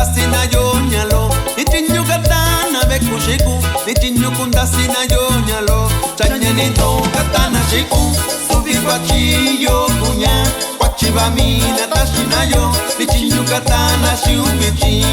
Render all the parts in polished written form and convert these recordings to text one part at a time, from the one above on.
kundasina yo nyalo itinyu katana bekushiku itinyu kundasina yo nyalo chanyeni to katana shiku subi kwachi yo kunya kwachi bamina tashina yo itinyu katana shiubichi.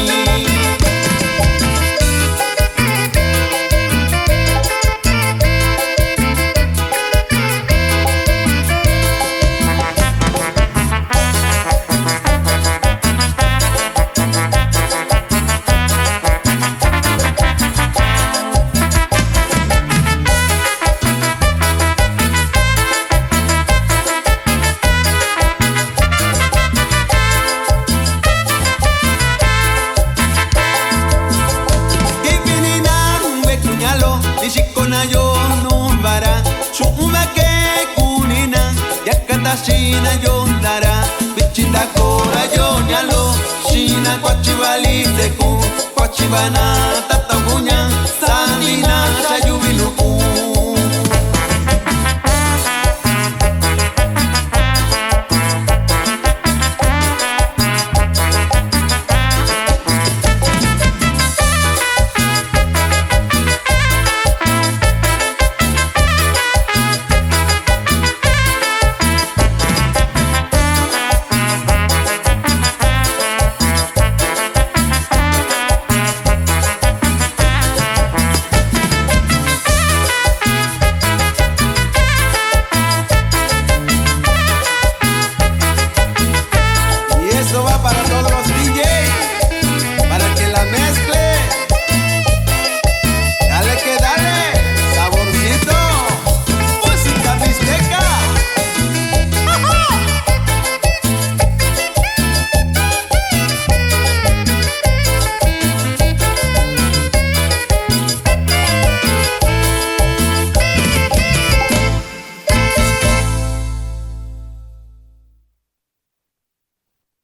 Nishikona yo numbara Shuma ke kunina Yakata shina yo ndara Bichinda kora yo nyalo Shina kwa chivali teku Kwa chivana tatabunya Sanina shayubinuka